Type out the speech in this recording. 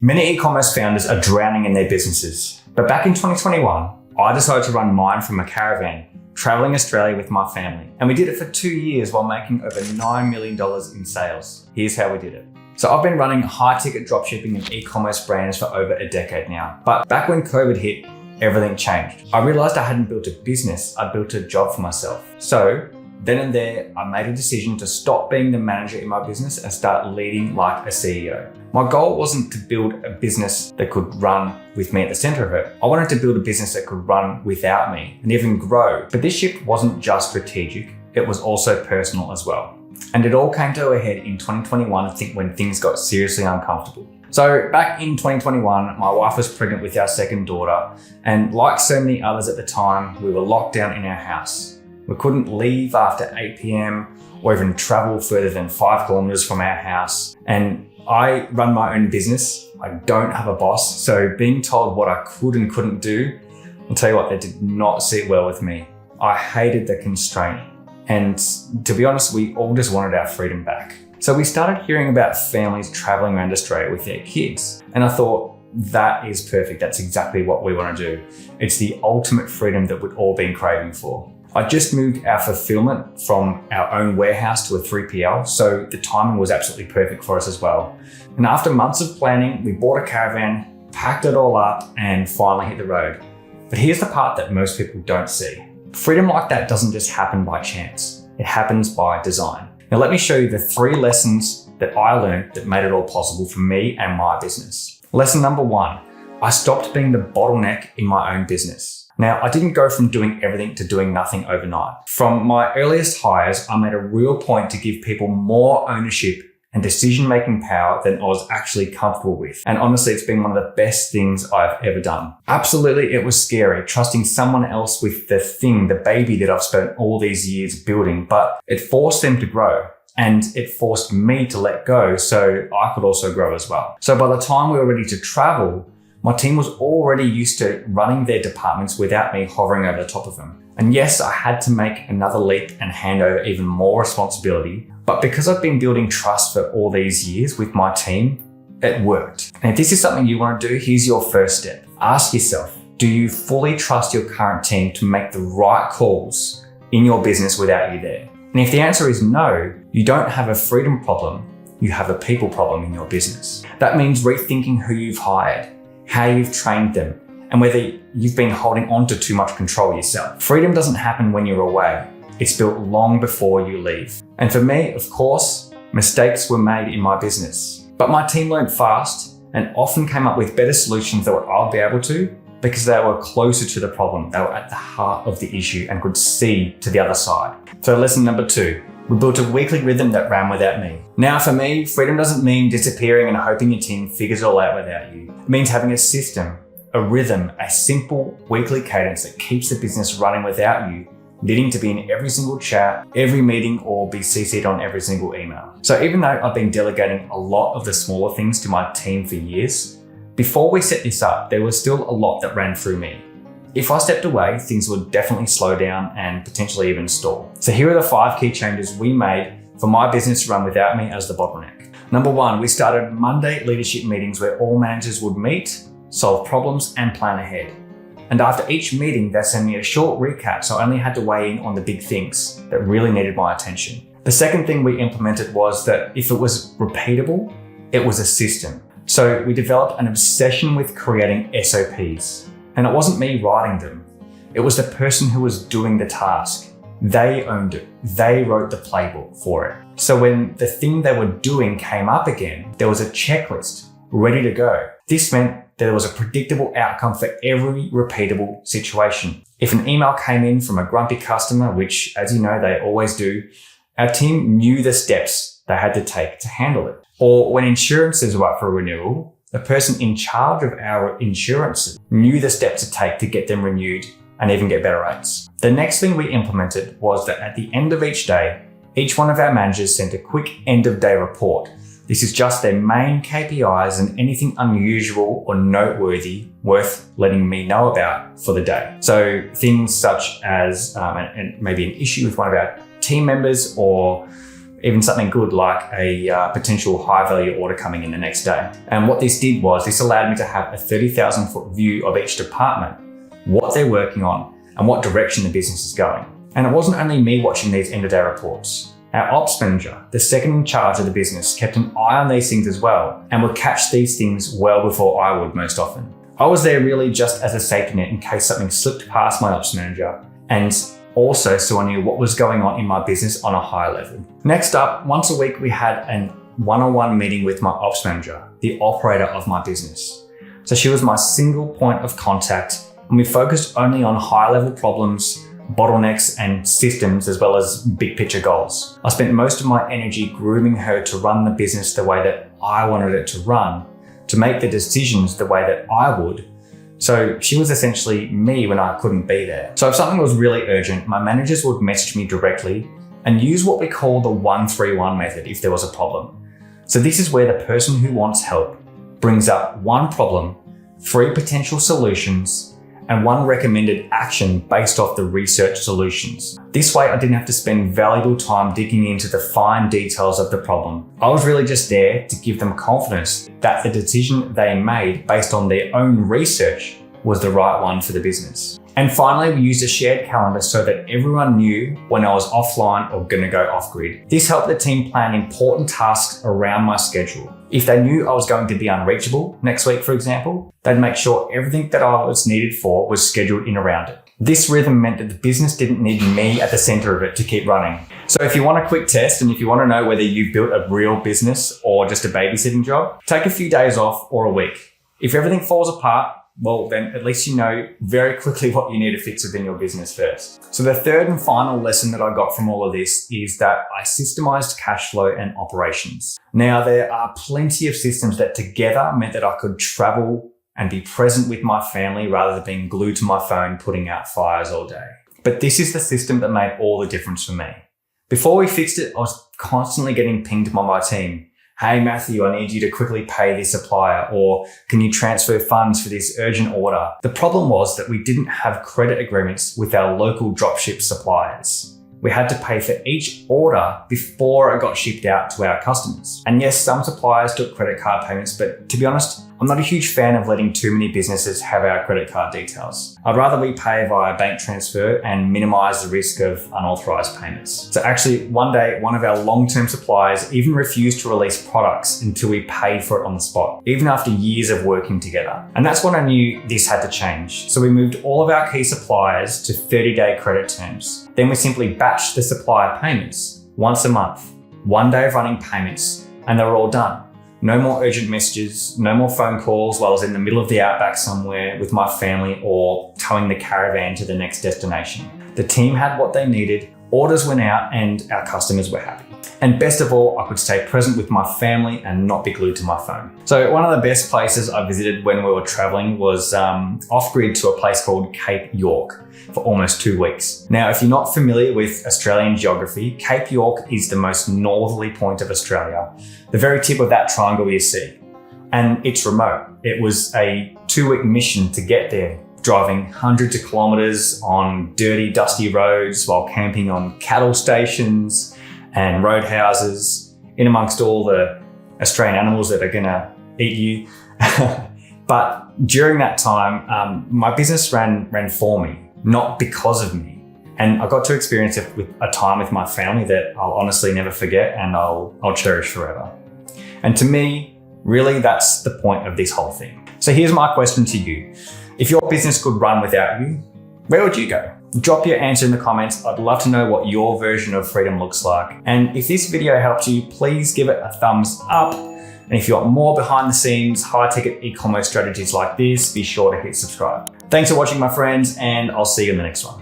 Many e-commerce founders are drowning in their businesses, but back in 2021, I decided to run mine from a caravan, traveling Australia with my family. And we did it for 2 years while making over $9 million in sales. Here's how we did it. So I've been running high-ticket dropshipping and e-commerce brands for over a decade now. But back when COVID hit, everything changed. I realized I hadn't built a business, I'd built a job for myself. So then and there, I made a decision to stop being the manager in my business and start leading like a CEO. My goal wasn't to build a business that could run with me at the center of it. I wanted to build a business that could run without me and even grow. But this shift wasn't just strategic, it was also personal as well. And it all came to a head in 2021, I think, when things got seriously uncomfortable. So back in 2021, my wife was pregnant with our second daughter. And like so many others at the time, we were locked down in our house. We couldn't leave after 8 p.m. or even travel further than 5 kilometers from our house. And I run my own business. I don't have a boss. So being told what I could and couldn't do, I'll tell you what, that did not sit well with me. I hated the constraint. And to be honest, we all just wanted our freedom back. So we started hearing about families traveling around Australia with their kids. And I thought, that is perfect. That's exactly what we want to do. It's the ultimate freedom that we've all been craving for. I just moved our fulfillment from our own warehouse to a 3PL, so the timing was absolutely perfect for us as well. And after months of planning, we bought a caravan, packed it all up, and finally hit the road. But here's the part that most people don't see. Freedom like that doesn't just happen by chance. It happens by design. Now let me show you the 3 lessons that I learned that made it all possible for me and my business. Lesson number 1, I stopped being the bottleneck in my own business. Now, I didn't go from doing everything to doing nothing overnight. From my earliest hires, I made a real point to give people more ownership and decision-making power than I was actually comfortable with. And honestly, it's been one of the best things I've ever done. Absolutely, it was scary, trusting someone else with the baby that I've spent all these years building, but it forced them to grow. And it forced me to let go so I could also grow as well. So by the time we were ready to travel, my team was already used to running their departments without me hovering over the top of them. And yes, I had to make another leap and hand over even more responsibility. But because I've been building trust for all these years with my team, it worked. And if this is something you want to do, here's your first step. Ask yourself, do you fully trust your current team to make the right calls in your business without you there? And if the answer is no, you don't have a freedom problem, you have a people problem in your business. That means rethinking who you've hired, how you've trained them, and whether you've been holding on to too much control yourself. Freedom doesn't happen when you're away. It's built long before you leave. And for me, of course, mistakes were made in my business. But my team learned fast and often came up with better solutions than what I'll be able to because they were closer to the problem. They were at the heart of the issue and could see to the other side. So lesson number 2. We built a weekly rhythm that ran without me. Now for me, freedom doesn't mean disappearing and hoping your team figures it all out without you. It means having a system, a rhythm, a simple weekly cadence that keeps the business running without you, needing to be in every single chat, every meeting, or be CC'd on every single email. So even though I've been delegating a lot of the smaller things to my team for years, before we set this up, there was still a lot that ran through me. If I stepped away, things would definitely slow down and potentially even stall. So here are the 5 key changes we made for my business to run without me as the bottleneck. Number 1, we started Monday leadership meetings where all managers would meet, solve problems, and plan ahead. And after each meeting, they sent me a short recap, so I only had to weigh in on the big things that really needed my attention. The second thing we implemented was that if it was repeatable, it was a system. So we developed an obsession with creating SOPs. And it wasn't me writing them. It was the person who was doing the task. They owned it. They wrote the playbook for it. So when the thing they were doing came up again, there was a checklist ready to go. This meant that there was a predictable outcome for every repeatable situation. If an email came in from a grumpy customer, which as you know, they always do, our team knew the steps they had to take to handle it. Or when insurances were up for renewal, the person in charge of our insurances knew the steps to take to get them renewed and even get better rates. The next thing we implemented was that at the end of each day, each one of our managers sent a quick end of day report. This is just their main KPIs and anything unusual or noteworthy worth letting me know about for the day. So things such as and maybe an issue with one of our team members or even something good like a potential high value order coming in the next day. And what this did was this allowed me to have a 30,000 foot view of each department, what they're working on, and what direction the business is going. And it wasn't only me watching these end of day reports. Our ops manager, the second in charge of the business, kept an eye on these things as well and would catch these things well before I would most often. I was there really just as a safety net in case something slipped past my ops manager, and also so I knew what was going on in my business on a high level. Next up, once a week we had a one-on-one meeting with my ops manager, the operator of my business. So she was my single point of contact, and we focused only on high-level problems, bottlenecks, and systems, as well as big picture goals. I spent most of my energy grooming her to run the business the way that I wanted it to run, to make the decisions the way that I would. So she was essentially me when I couldn't be there. So if something was really urgent, my managers would message me directly and use what we call the 1-3-1 method if there was a problem. So this is where the person who wants help brings up one problem, 3 potential solutions, and 1 recommended action based off the research solutions. This way I didn't have to spend valuable time digging into the fine details of the problem. I was really just there to give them confidence that the decision they made based on their own research was the right one for the business. And finally, we used a shared calendar so that everyone knew when I was offline or gonna go off grid. This helped the team plan important tasks around my schedule. If they knew I was going to be unreachable next week, for example, they'd make sure everything that I was needed for was scheduled in around it. This rhythm meant that the business didn't need me at the center of it to keep running. So if you want a quick test and if you want to know whether you've built a real business or just a babysitting job, take a few days off or a week. If everything falls apart, well, then at least you know very quickly what you need to fix within your business first. So the third and final lesson that I got from all of this is that I systemized cash flow and operations. Now, there are plenty of systems that together meant that I could travel and be present with my family rather than being glued to my phone putting out fires all day. But this is the system that made all the difference for me. Before we fixed it, I was constantly getting pinged by my team. Hey, Matthew, I need you to quickly pay this supplier, or can you transfer funds for this urgent order? The problem was that we didn't have credit agreements with our local dropship suppliers. We had to pay for each order before it got shipped out to our customers. And yes, some suppliers took credit card payments, but to be honest, I'm not a huge fan of letting too many businesses have our credit card details. I'd rather we pay via bank transfer and minimize the risk of unauthorized payments. So actually, one day, one of our long-term suppliers even refused to release products until we paid for it on the spot, even after years of working together. And that's when I knew this had to change. So we moved all of our key suppliers to 30-day credit terms. Then we simply batched the supplier payments once a month, 1 day of running payments, and they were all done. No more urgent messages, no more phone calls while I was in the middle of the outback somewhere with my family or towing the caravan to the next destination. The team had what they needed, orders went out, and our customers were happy. And best of all, I could stay present with my family and not be glued to my phone. So one of the best places I visited when we were traveling was off-grid to a place called Cape York for almost 2 weeks. Now, if you're not familiar with Australian geography, Cape York is the most northerly point of Australia, the very tip of that triangle you see. And it's remote. It was a 2-week mission to get there, driving hundreds of kilometers on dirty, dusty roads while camping on cattle stations and roadhouses, in amongst all the Australian animals that are gonna eat you. But during that time, my business ran for me, not because of me. And I got to experience it with a time with my family that I'll honestly never forget and I'll cherish forever. And to me, really, that's the point of this whole thing. So here's my question to you. If your business could run without you, where would you go? Drop your answer in the comments. I'd love to know what your version of freedom looks like. And if this video helped you, please give it a thumbs up. And if you want more behind the scenes, high ticket e-commerce strategies like this, be sure to hit subscribe. Thanks for watching, my friends, and I'll see you in the next one.